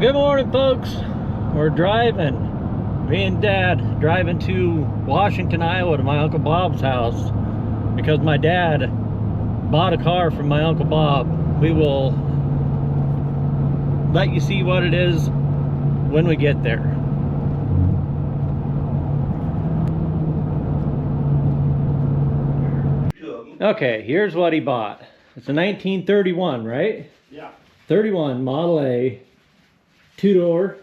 Good morning, folks. We're driving. Me and Dad driving to Washington, Iowa to my Uncle Bob's house because my dad bought a car from my Uncle Bob. We will let you see what it is when we get there. Okay, here's what he bought. It's a 1931, right? Yeah. 31 Model A Tudor.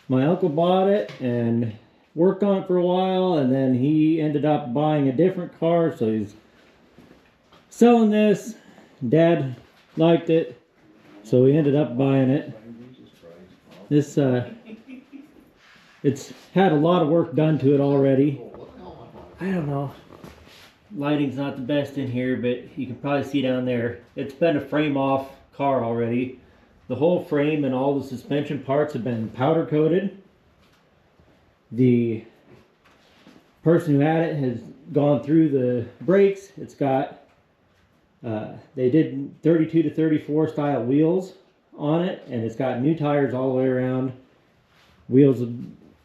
My uncle bought it and worked on it for a while, and then he ended up buying a different car, so he's selling this. Dad liked it, so he ended up buying it. This it's had a lot of work done to it already. I don't know, lighting's not the best in here, but you can probably see down there it's been a frame off car already. The whole frame and all the suspension parts have been powder coated. The person who had it has gone through the brakes. It's got they did 32 to 34 style wheels on it, and it's got new tires all the way around. Wheels have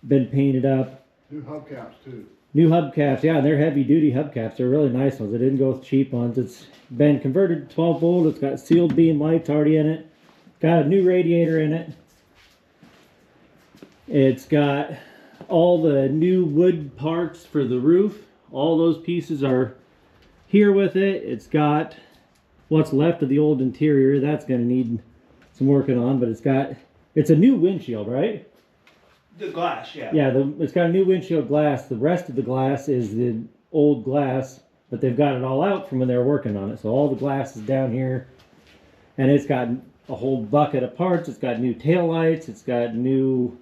been painted up. New hubcaps too. New hubcaps, yeah, they're heavy duty hubcaps. They're really nice ones. They didn't go with cheap ones. It's been converted to 12 volt. It's got sealed beam lights already in it. Got a new radiator in it. It's got all the new wood parts for the roof. All those pieces are here with it. It's got what's left of the old interior. That's going to need some working on, but it's a new windshield, right? The glass, yeah. Yeah, it's got a new windshield glass. The rest of the glass is the old glass, but they've got it all out from when they were working on it. So all the glass is down here, and it's got a whole bucket of parts. It's got new tail lights. It's got new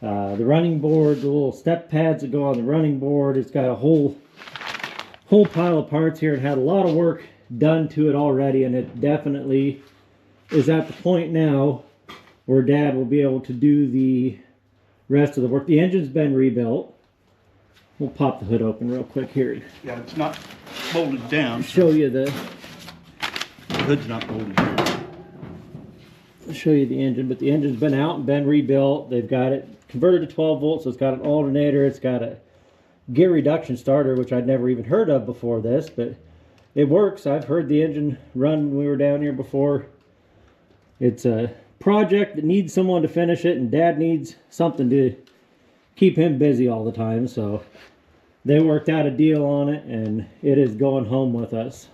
the running board, the little step pads that go on the running board. It's got a whole pile of parts here and had a lot of work done to it already, and it definitely is at the point now where Dad will be able to do the rest of the work. The engine's been rebuilt. We'll pop the hood open real quick here. Yeah, it's not bolted down. Show you the hood's not bolted down. I'll show you the engine, but the engine's been out and been rebuilt. They've got it converted to 12 volts, so it's got an alternator. It's got a gear reduction starter, which I'd never even heard of before this, but it works. I've heard the engine run when we were down here before. It's a project that needs someone to finish it, and Dad needs something to keep him busy all the time, so they worked out a deal on it, and it is going home with us.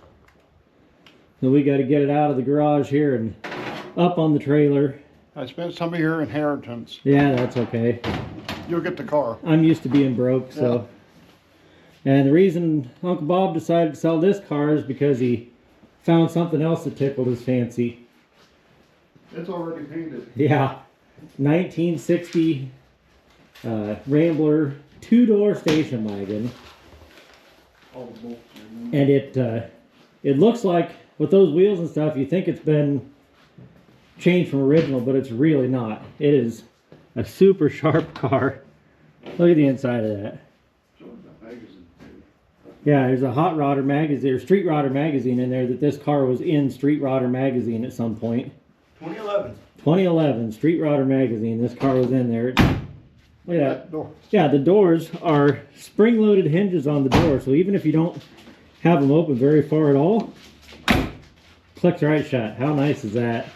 So we got to get it out of the garage here and up on the trailer. I spent some of your inheritance. Yeah, that's okay. You'll get the car. I'm used to being broke, so. Yeah. And the reason Uncle Bob decided to sell this car is because he found something else that tickled his fancy. It's already painted. Yeah, 1960 Rambler two-door station wagon. And it looks like, with those wheels and stuff, you think it's been changed from original, but it's really not. It is a super sharp car. Look at the inside of that. Yeah, there's a Hot Rodder magazine, or Street Rodder magazine in there, that this car was in Street Rodder magazine at some point. 2011. 2011, Street Rodder magazine. This car was in there. Look at that. Yeah, the doors are spring-loaded hinges on the door, so even if you don't have them open very far at all, clicks right shut. How nice is that?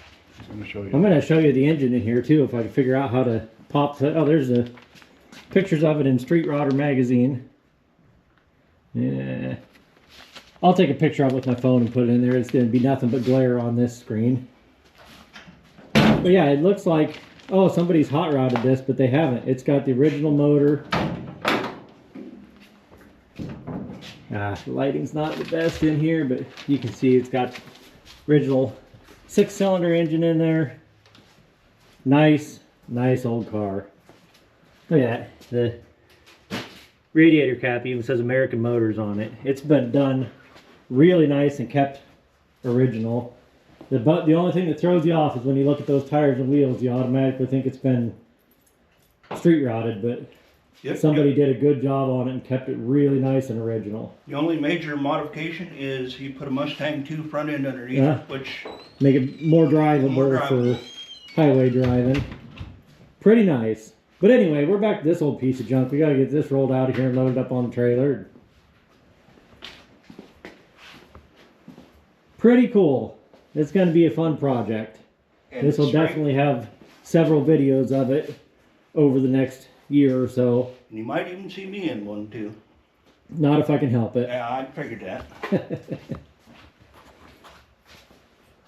I'm going to show you the engine in here too, if I can figure out how to pop the. Oh, there's the pictures of it in Street Rodder magazine. Yeah, I'll take a picture of it with my phone and put it in there. It's going to be nothing but glare on this screen. But yeah, it looks like, oh, somebody's hot rodded this, but they haven't. It's got the original motor. The lighting's not the best in here, but you can see it's got original 6-cylinder engine in there. Nice old car. Look at that. The radiator cap even says American Motors on it. It's been done really nice and kept original. The only thing that throws you off is when you look at those tires and wheels, you automatically think it's been street rotted, but Yep, Somebody yep. did a good job on it and kept it really nice and original. The only major modification is he put a Mustang 2 front end underneath, Yeah. which Make it more drivable, More drivable. for highway driving. Pretty nice. But anyway, we're back to this old piece of junk. We gotta get this rolled out of here and loaded up on the trailer. Pretty cool. It's gonna be a fun project. and This will straight. definitely have several videos of it over the next year or so. And you might even see me in one too. Not if I can help it. Yeah, I figured that.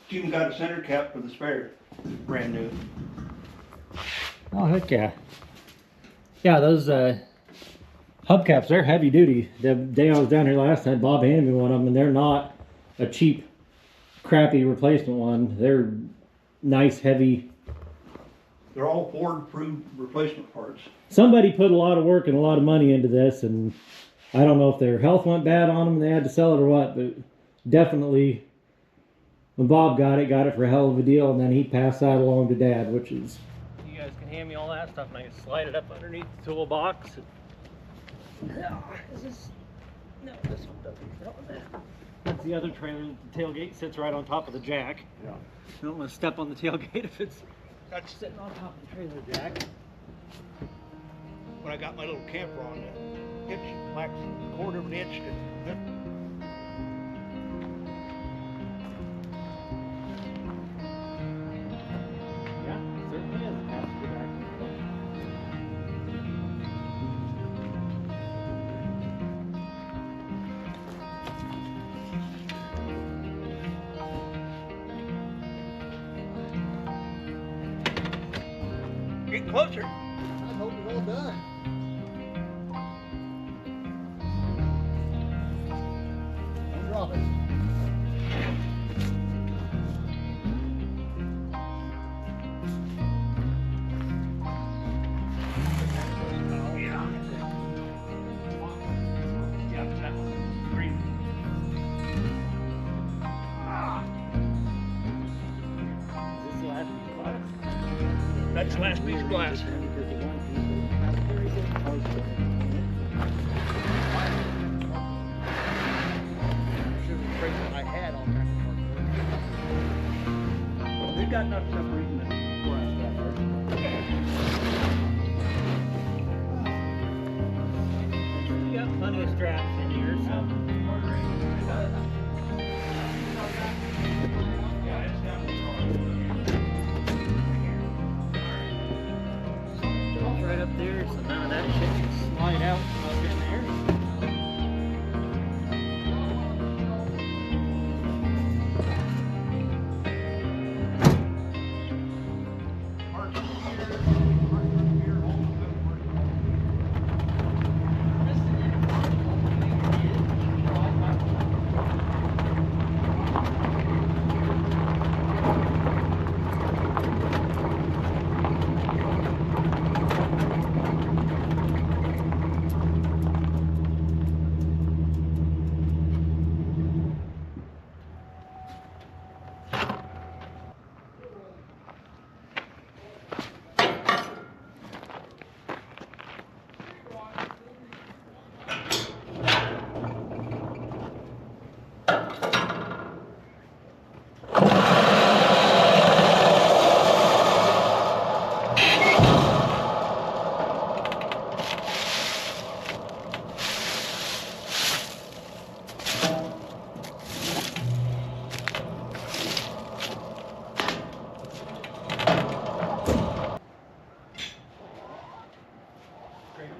It's even got a center cap for the spare, brand new. Oh, heck yeah. Yeah, those hubcaps, they're heavy duty. The day I was down here last time, Bob handed me one of them, and they're not a cheap, crappy replacement one. They're nice, heavy. They're all Ford-approved replacement parts. Somebody put a lot of work and a lot of money into this, and I don't know if their health went bad on them and they had to sell it or what, but definitely when Bob got it for a hell of a deal, and then he passed that along to Dad, which is... You guys can hand me all that stuff and I can slide it up underneath the toolbox. No, this one doesn't. That one there. That's the other trailer. The tailgate sits right on top of the jack. Yeah. You don't want to step on the tailgate if it's sitting on top of the trailer jack. When I got my little camper on the hitch, like a quarter of an inch to Yeah, it certainly is. Passenger back. get closer. I hope it's all done. Don't drop it. Is this the last piece of glass? That's the last piece of glass. I had all kinds of They got enough separation in glass back We got plenty of straps in here, so. It's right up there, so none of that shit can slide out up in there.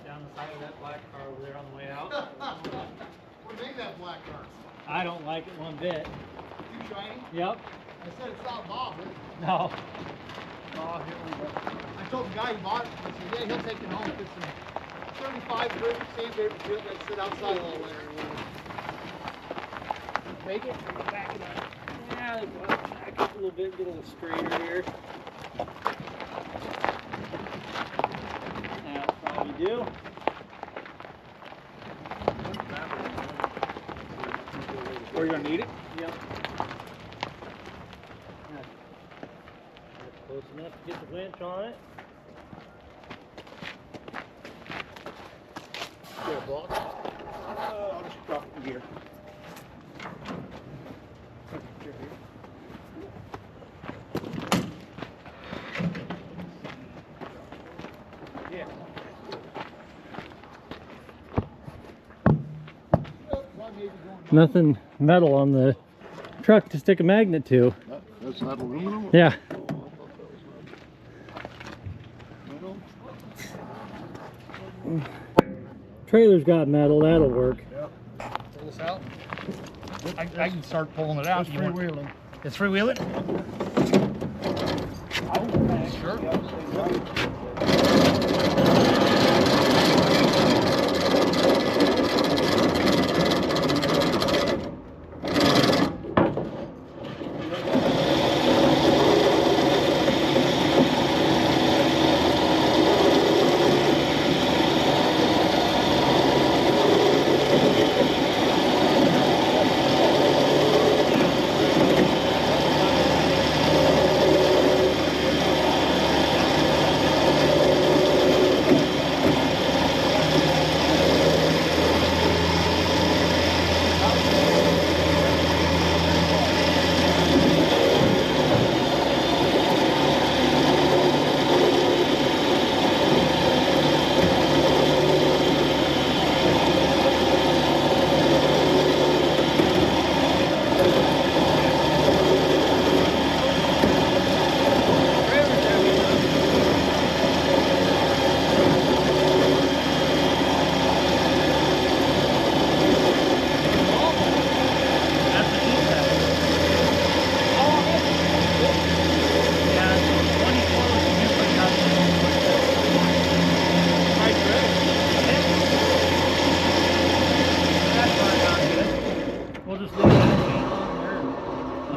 Down the side of that black car over there on the way out. What made that black car? I don't like it one bit. Too shiny? Yep. I said it's not Bob. is it? No. Oh, here we go. I told the guy who bought it, I said, yeah, he'll take it home. Put some 35 grit sandpaper to it that sit outside all winter. Make it, back it up. Yeah, back up a little bit, get a little straighter here. That's all you do. Are you gonna need it? Yep. That's close enough to get the winch on it. Yeah, block. I'll just drop it in gear. Yeah. Nothing metal on the truck to stick a magnet to. That's not aluminum? Yeah. Oh, I thought that was metal. Trailer's got metal, that'll work. Pull this out. I can start pulling it out. It's freewheeling. It's freewheeling? Sure.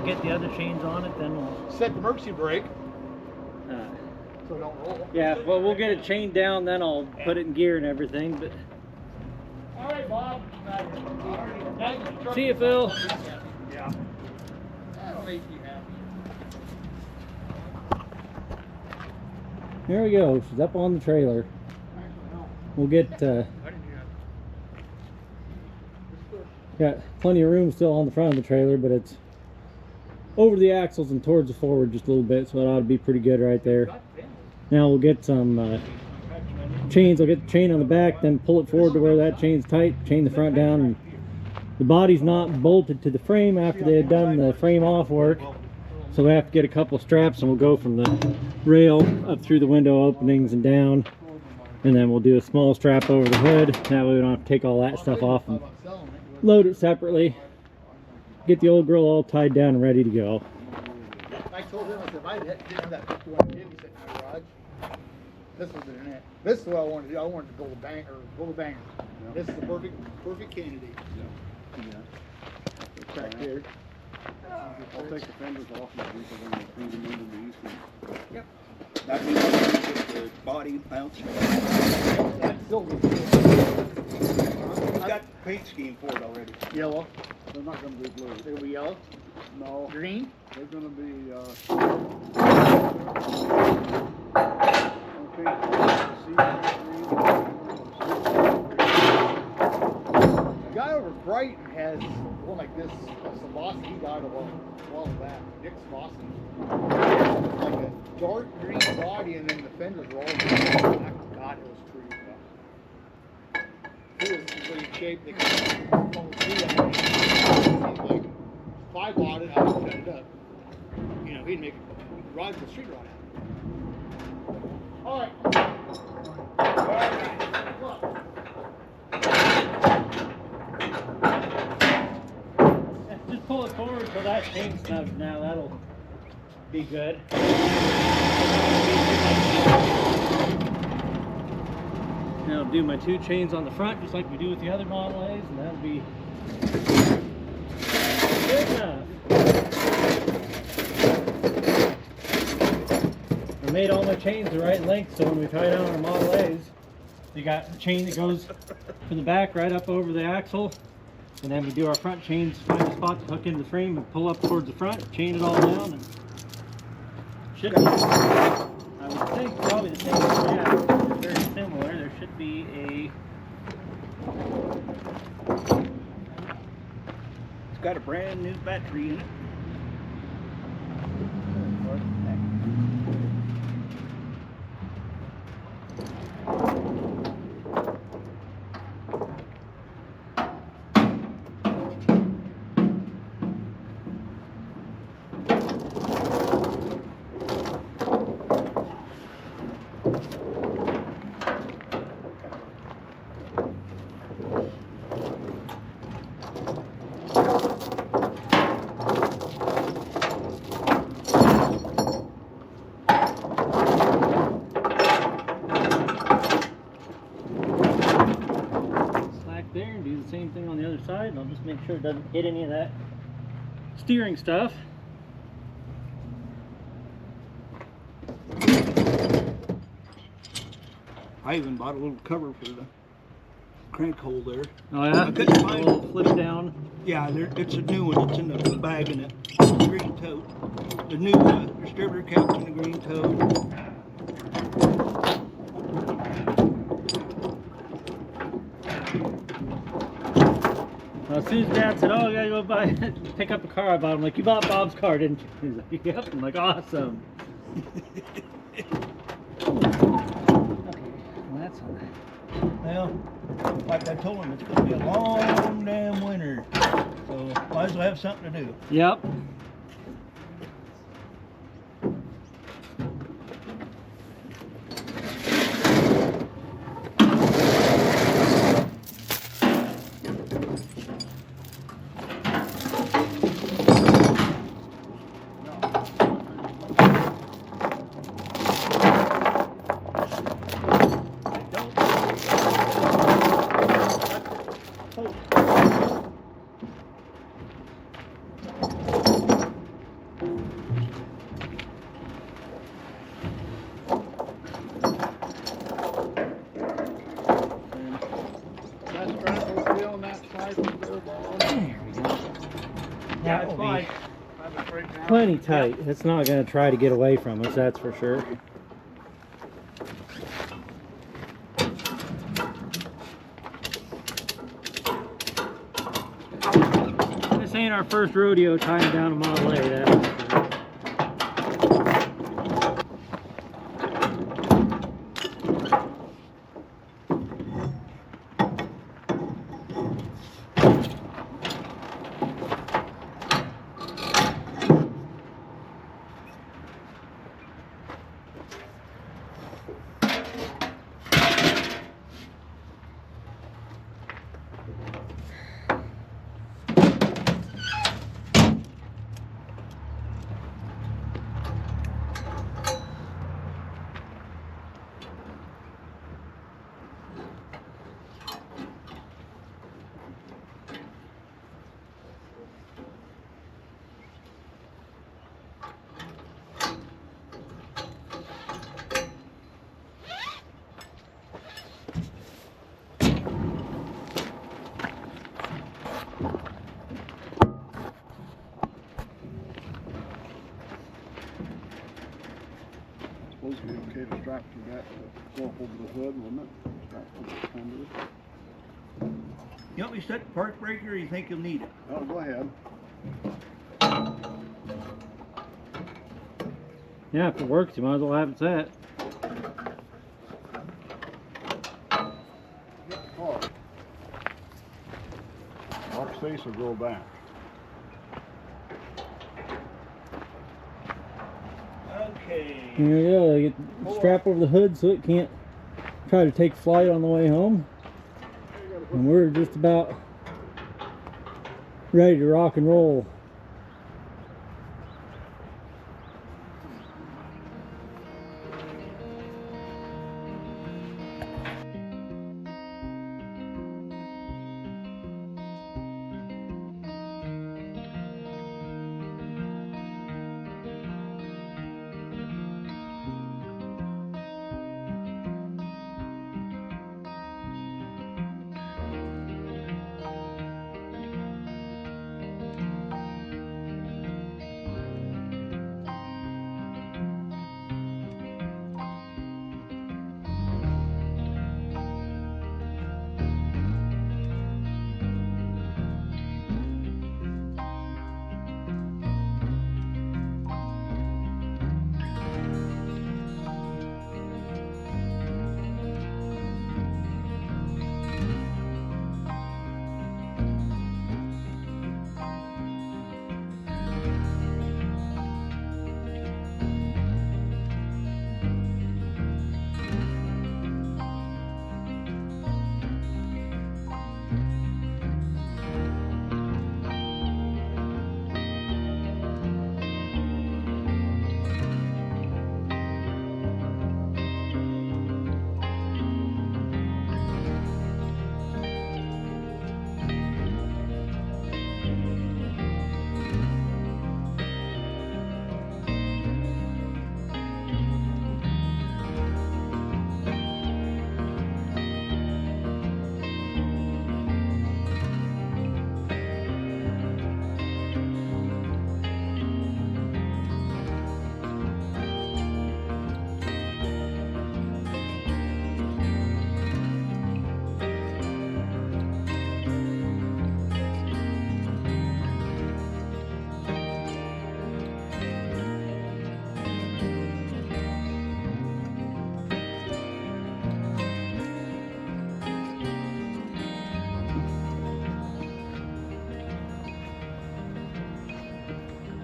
Get the other chains on it, then we'll Set the emergency brake so it don't roll. yeah, well, we'll get it chained down, then I'll put it in gear and everything. But All right, Bob. see you, Phil. Yeah. That'll make you happy. There we go. She's up on the trailer. We'll get got plenty of room still on the front of the trailer, but it's over the axles and towards the forward just a little bit, so it ought to be pretty good right there. Now we'll get some chains. I'll get the chain on the back, then pull it forward to where that chain's tight, chain the front down. And the body's not bolted to the frame after they had done the frame off work, so we have to get a couple straps, and we'll go from the rail up through the window openings and down, and then we'll do a small strap over the hood. That way we don't have to take all that stuff off and load it separately. Get the old grill all tied down and ready to go. I told him, I said, if I didn't have that 51 Chevy sitting in my garage, this was it. This is what I wanted to do. I wanted to build a banger. This is the perfect candidate. Back there. I'll take the fenders off and do something and clean them underneath. Yep. That means I'll get the body mounts. That's silver. We've got paint scheme for it already. Yellow. They're not gonna be blue. It'll be yellow. No, Green. they're gonna be, The guy over at Brighton has one like this. That's the Boston he got a while back. Nick's Boston. It's like a dark green body, and then the fenders were all black. God, it was pretty rough. He was in great shape. They could almost do that. Like, if I bought it, I would set it up. You know, he'd make it ride the street rod out. All right. All right. Look. Just pull it forward so that chain snubs now. That'll be good. Now I'll do my two chains on the front just like we do with the other Model A's, and that'll be good enough. I made all my chains the right length, so when we tie down our Model A's, you got a chain that goes from the back right up over the axle, and then we do our front chains, find a spot to hook into the frame and pull up towards the front, chain it all down, and should be, I would think, probably the same as that. They're very similar. There should be a It's got a brand new battery in it. Slack there and do the same thing on the other side, and I'll just make sure it doesn't hit any of that steering stuff. I even bought a little cover for the crank hole there. Oh yeah? I couldn't find a little flip down. Yeah, it's a new one. It's in the bag in it. Green tote. The new distributor cap's in the green tote. Well, as soon as Dad said, "Oh, I gotta go pick up a car I bought," I'm like, "You bought Bob's car, didn't you?" He's like, "Yep." I'm like, "Awesome." Well, that's all right. Well, like I told him, it's going to be a long damn winter. So might as well have something to do. Yep. That strap will be on that side from there, Bob. There we go. Yeah, That it's will fine. be Have it right now. plenty tight. It's not going to try to get away from us, that's for sure. This ain't our first rodeo tying down a Model A, that's for sure. Supposed to be okay to strap to that, to go up over the hood, wouldn't it? Strap to the fender. You want me to set the park breaker or you think you'll need it? Oh, go ahead. Yeah, if it works, you might as well have it set. Get the car. Watch face will grow back. Okay. There we go. Get the strap over the hood so it can't try to take flight on the way home. And we're just about ready to rock and roll.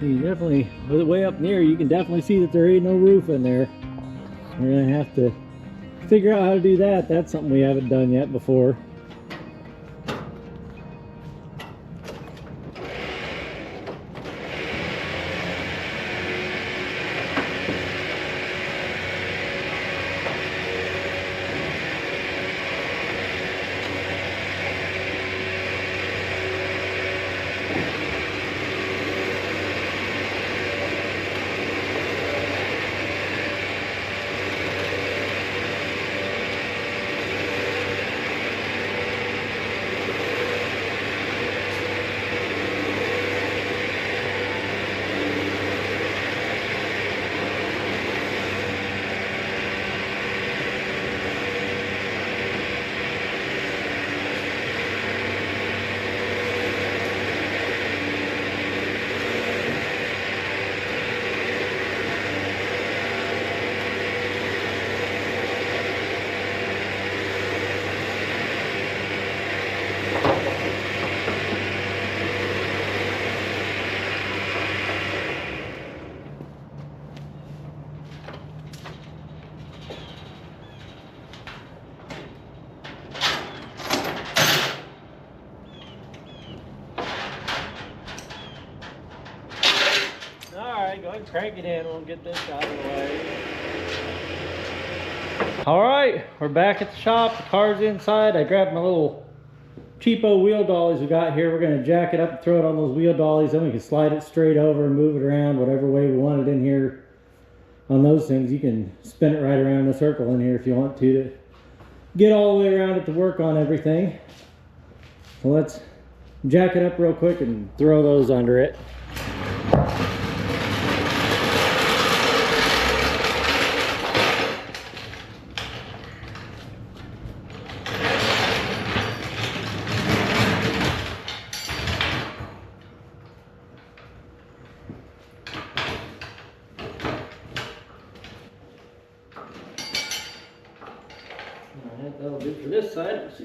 You definitely, with it way up near, you can definitely see that there ain't no roof in there. We're gonna have to figure out how to do that. That's something we haven't done yet before. Alright, go ahead and crank it in. We'll get this out of the way. Alright, we're back at the shop. The car's inside. I grabbed my little cheapo wheel dollies we got here. We're going to jack it up and throw it on those wheel dollies. Then we can slide it straight over and move it around whatever way we want it in here. On those things, you can spin it right around in a circle in here if you want to get all the way around it to work on everything. So let's jack it up real quick and throw those under it. Alright, that'll do for this side. Let's see.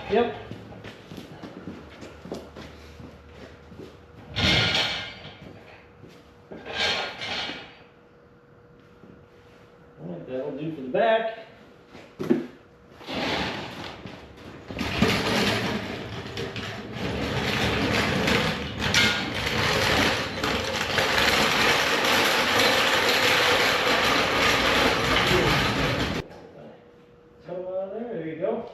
Yep. Alright, that'll do for the back. There you go.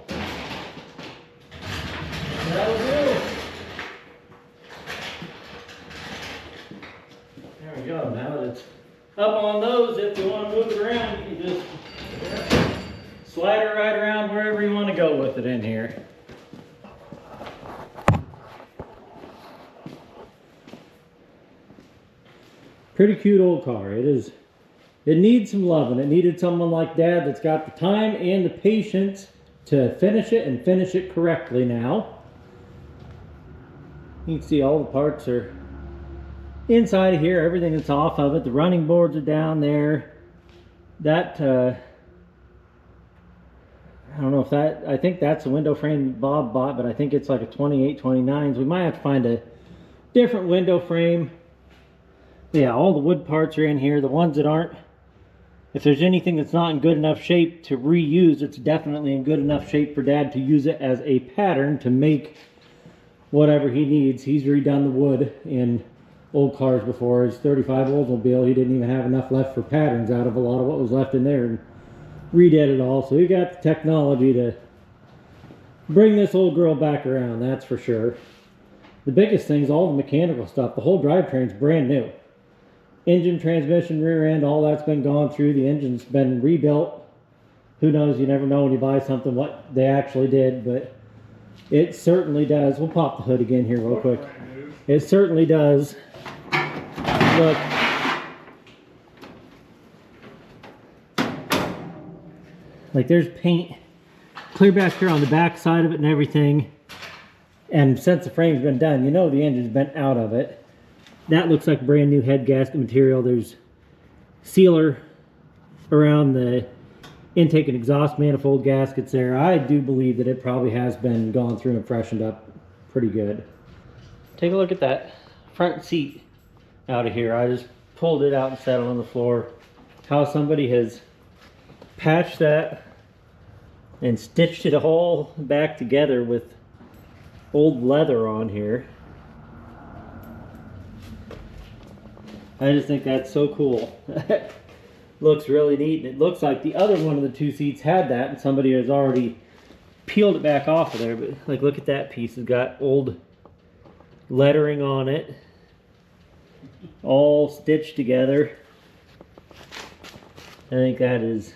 That'll do. There we go. Now that it's up on those, if you want to move it around, you can just slide it right around wherever you want to go with it in here. Pretty cute old car. It is. It needs some loving. It needed someone like Dad that's got the time and the patience to finish it and finish it correctly now. You can see all the parts are inside of here. Everything that's off of it. The running boards are down there. That, I don't know if that, I think that's a window frame Bob bought, but I think it's like a 28, 29. So we might have to find a different window frame. Yeah, all the wood parts are in here. The ones that aren't, if there's anything that's not in good enough shape to reuse, it's definitely in good enough shape for Dad to use it as a pattern to make whatever he needs. He's redone the wood in old cars before. His 35 Oldsmobile, he didn't even have enough left for patterns out of a lot of what was left in there and redid it all. So he got the technology to bring this old girl back around, that's for sure. The biggest thing is all the mechanical stuff. The whole drivetrain's brand new. Engine, transmission, rear end, all that's been gone through. The engine's been rebuilt. Who knows, you never know when you buy something what they actually did, but it certainly does. We'll pop the hood again here real quick. It certainly does look like there's paint clear back here on the back side of it and everything. And since the frame's been done, you know the engine's been out of it. That looks like brand new head gasket material. There's sealer around the intake and exhaust manifold gaskets there. I do believe that it probably has been gone through and freshened up pretty good. Take a look at that front seat out of here. I just pulled it out and set it on the floor. How somebody has patched that and stitched it all back together with old leather on here. I just think that's so cool. Looks really neat, and it looks like the other one of the two seats had that, and somebody has already peeled it back off of there. But like, look at that piece. It's got old lettering on it, all stitched together. I think that is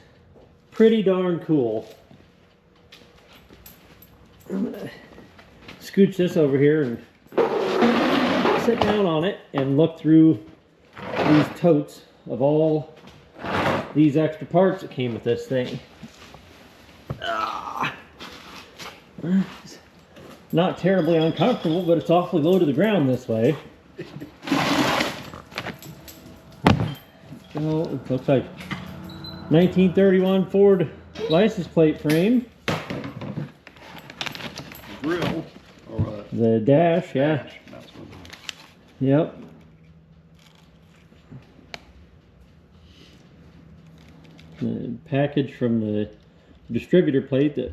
pretty darn cool. I'm gonna scooch this over here and sit down on it and look through these totes of all these extra parts that came with this thing. Not terribly uncomfortable, but it's awfully low to the ground this way. So it looks like 1931 Ford license plate frame. Grill or The dash, yeah. dash. That's what Yep. The package from the distributor plate that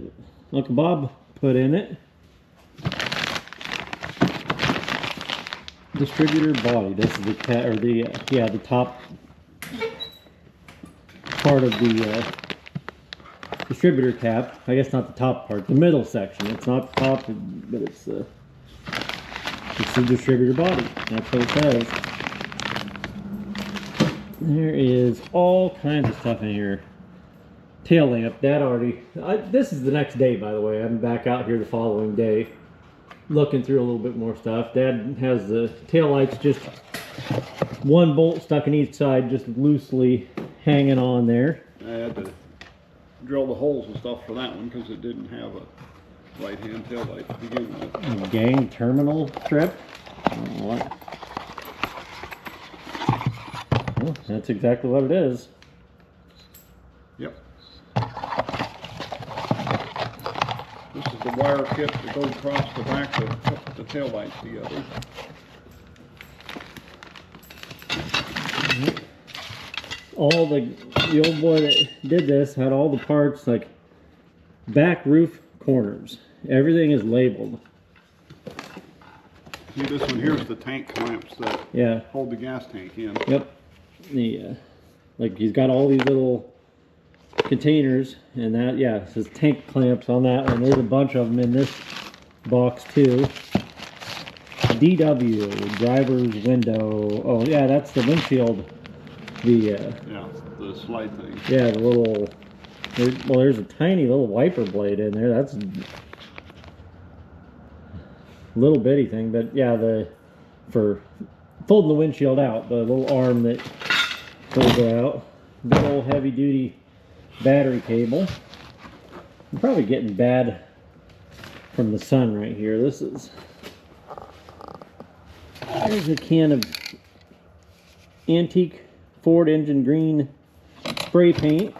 Uncle Bob put in it. Distributor body. This is the the top part of the distributor cap. I guess not the top part, the middle section. It's not the top, but it's the distributor body. That's what it says. There is all kinds of stuff in here. Tail lamp, that already... this is the next day, by the way. I'm back out here the following day, looking through a little bit more stuff. Dad has the tail lights, just one bolt stuck in each side, just loosely hanging on there. I had to drill the holes and stuff for that one because it didn't have a right-hand tail light to begin with. Gang terminal strip. I don't know what. Well, that's exactly what it is. Yep. This is the wire kit that goes across the back to put the tail lights together. All the old boy that did this had all the parts, like back roof corners. Everything is labeled. See, this one here's the tank clamps that Yeah. hold the gas tank in. Yep. The like he's got all these little containers, and that, yeah, it says tank clamps on that one. There's a bunch of them in this box too. DW, driver's window. Oh yeah, that's the windshield. Yeah, the slide thing. Yeah, the little. There's a tiny little wiper blade in there. That's a little bitty thing, but yeah, for folding the windshield out, the little arm that folds it out. Big old heavy duty battery cable. I'm probably getting bad from the sun right here. There's a can of antique Ford engine green spray paint.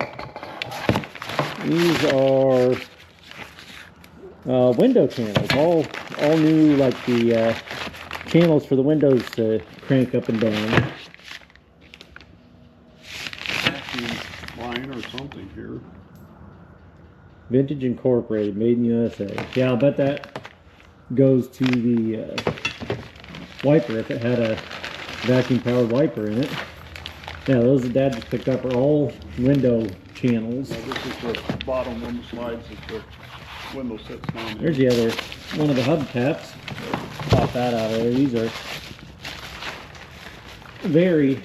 These are window channels, all new, like the channels for the windows to crank up and down. Line or something here. Vintage Incorporated, made in USA. Yeah, I'll bet that goes to the wiper if it had a vacuum powered wiper in it. Yeah, those that Dad just picked up are all window channels. Now this is the bottom one that slides that the window sits down. There's the other one of the hubcaps. Pop that out of there. These are very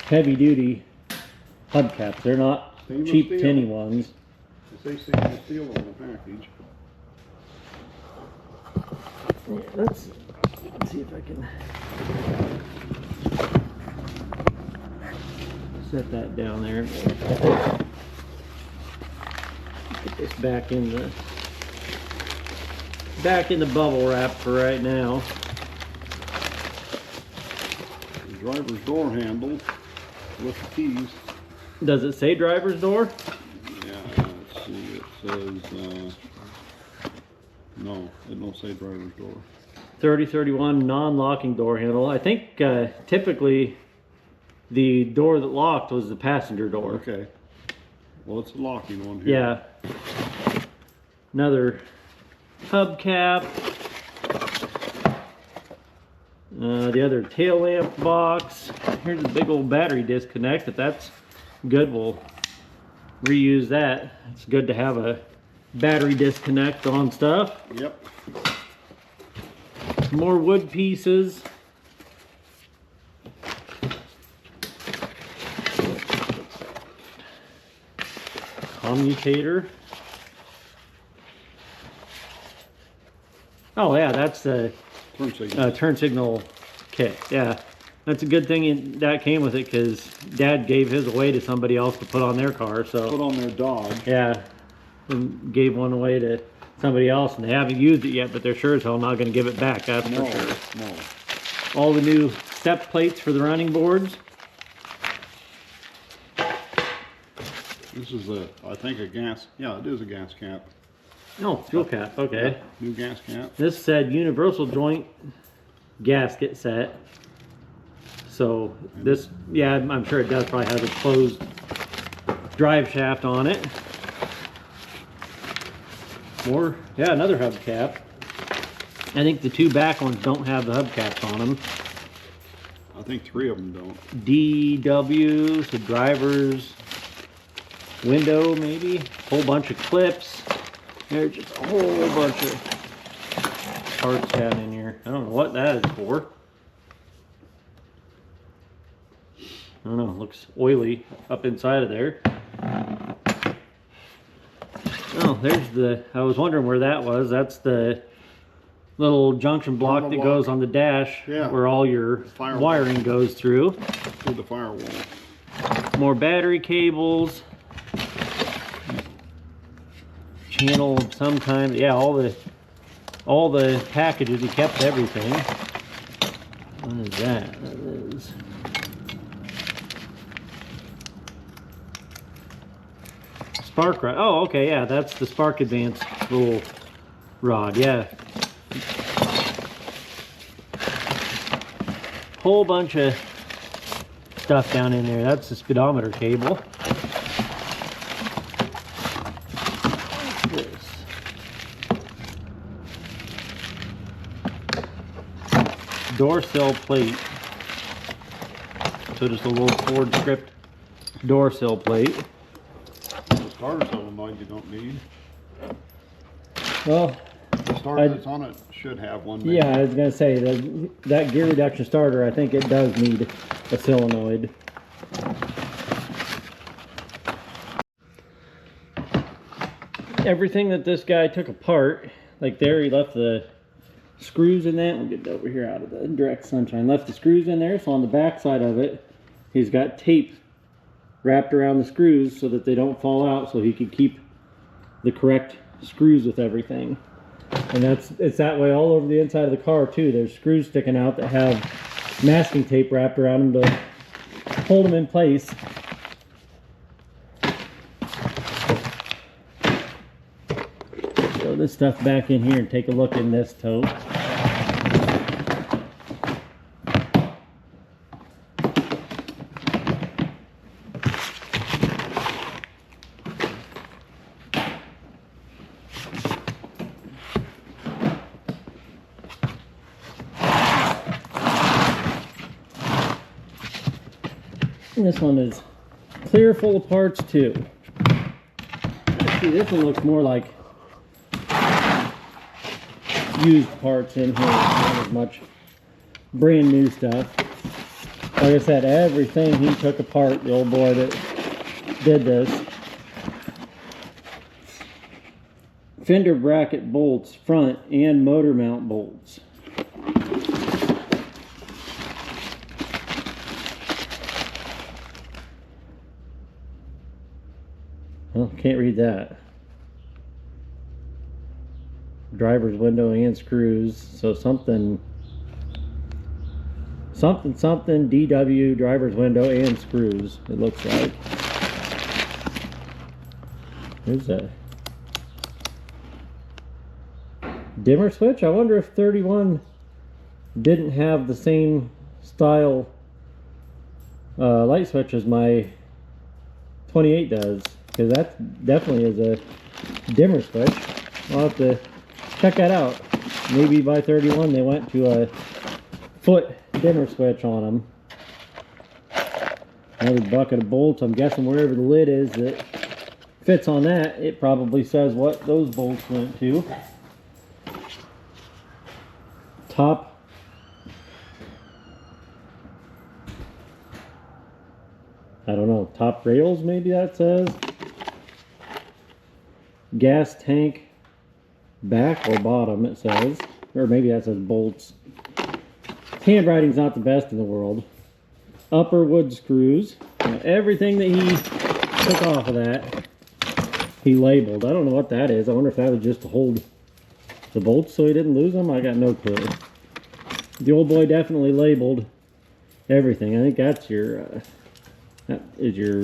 heavy duty hubcaps. They're not Stainless cheap steel. tinny ones. They say stainless steel on the package. Yeah, let's see if I can set that down there. Put this back in the bubble wrap for right now. The driver's door handle with the keys. Does it say driver's door? Yeah, let's see. It says no, it don't say driver's door. 3031 non-locking door handle. I think typically the door that locked was the passenger door. Okay. Well, it's a locking one here. Yeah. Another hubcap. The other tail lamp box. Here's a big old battery disconnect. If that's good, we'll reuse that. It's good to have a battery disconnect on stuff. Yep. More wood pieces. Commutator. Oh yeah, that's the turn signal kit. Yeah, that's a good thing that came with it, because Dad gave his away to somebody else to put on their car. So Put on their dog. yeah, and gave one away to somebody else, and they haven't used it yet, but they're sure as hell not going to give it back. That's No, for sure. no. All the new step plates for the running boards. This is I think a gas, yeah, it is a gas cap. Oh, fuel cap. Okay. New gas cap. This said universal joint gasket set. So this, yeah, I'm sure it does probably have a closed drive shaft on it. Or, yeah, another hubcap. I think the two back ones don't have the hubcaps on them. I think 3 of them don't. DW, so driver's window maybe. Whole bunch of clips. There's just a whole bunch of parts down in here. I don't know what that is for. I don't know, it looks oily up inside of there. Oh, there's the, I was wondering where that was. That's the little junction block that goes on the dash, yeah, where all your wiring goes through. Through the firewall. More battery cables. Channel of some kind. Yeah, all the packages. He kept everything. What is that? That is spark rod. Oh, okay, yeah, that's the Spark Advance little rod. Yeah, whole bunch of stuff down in there. That's the speedometer cable. Door sill plate. So just a little Ford script door sill plate. The starter solenoid you don't need. Well, The starter that's on it should have one. Maybe. yeah, I was gonna say that gear reduction starter, I think it does need a solenoid. Everything that this guy took apart, like there, he left the screws in that. We'll get it over here out of the direct sunshine. Left the screws in there, so on the back side of it, he's got tape wrapped around the screws so that they don't fall out, so he could keep the correct screws with everything. And it's that way all over the inside of the car too. There's screws sticking out that have masking tape wrapped around them to hold them in place. Throw this stuff back in here and take a look in this tote. And this one is clear full of parts too. See, this one looks more like used parts in here, not as much brand new stuff. Like I said, everything he took apart, the old boy that did this. Fender bracket bolts, front and motor mount bolts. Well, can't read that. Driver's window and screws, so something DW, driver's window and screws, it looks like. There's a dimmer switch. I wonder if 31 didn't have the same style light switch as my 28 does, because that definitely is a dimmer switch. I'll have to check that out. Maybe by 31 they went to a foot dimmer switch on them. Another bucket of bolts. I'm guessing wherever the lid is that fits on that, it probably says what those bolts went to. Top I don't know, top rails maybe that says. Gas tank back or bottom it says. Or maybe that says bolts. Handwriting's not the best in the world. Upper wood screws. Now, everything that he took off of that, he labeled. I don't know what that is. I wonder if that was just to hold the bolts so he didn't lose them. I got no clue. The old boy definitely labeled everything. I think that's your that is your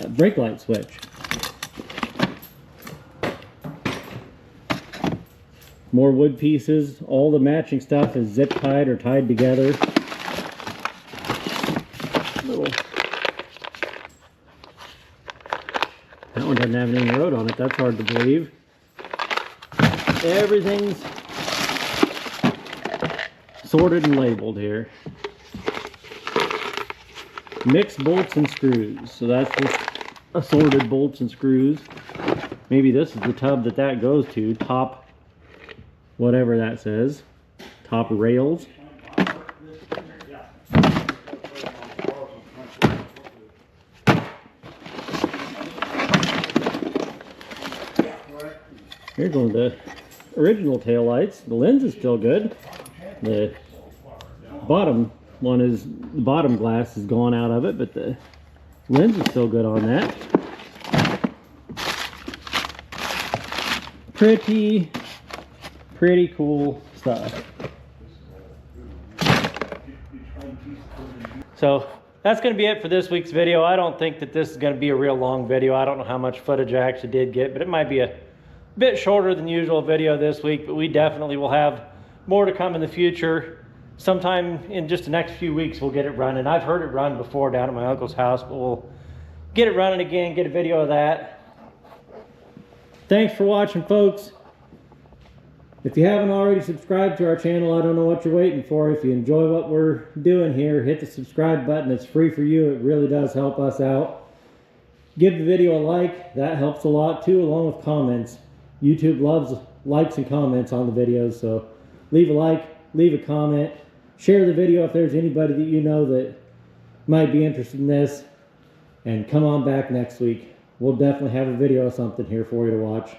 brake light switch. More wood pieces. All the matching stuff is zip tied or tied together. That one doesn't have any road on it. That's hard to believe. Everything's sorted and labeled here. Mixed bolts and screws. So that's just assorted bolts and screws. Maybe this is the tub that goes to. Top, whatever that says. Top rails. Here go the original tail lights. The lens is still good. The bottom one is, the bottom glass is gone out of it, but the lens is still good on that. Pretty cool stuff. So that's going to be it for this week's video. I don't think that this is going to be a real long video. I don't know how much footage I actually did get, but it might be a bit shorter than usual video this week, but we definitely will have more to come in the future. Sometime in just the next few weeks we'll get it running. I've heard it run before down at my uncle's house, but we'll get it running again, get a video of that. Thanks for watching, folks. If you haven't already subscribed to our channel, I don't know what you're waiting for. If you enjoy what we're doing here, hit the subscribe button. It's free for you. It really does help us out. Give the video a like. That helps a lot too, along with comments. YouTube loves likes and comments on the videos, so leave a like, leave a comment, share the video if there's anybody that you know that might be interested in this, and come on back next week. We'll definitely have a video of something here for you to watch.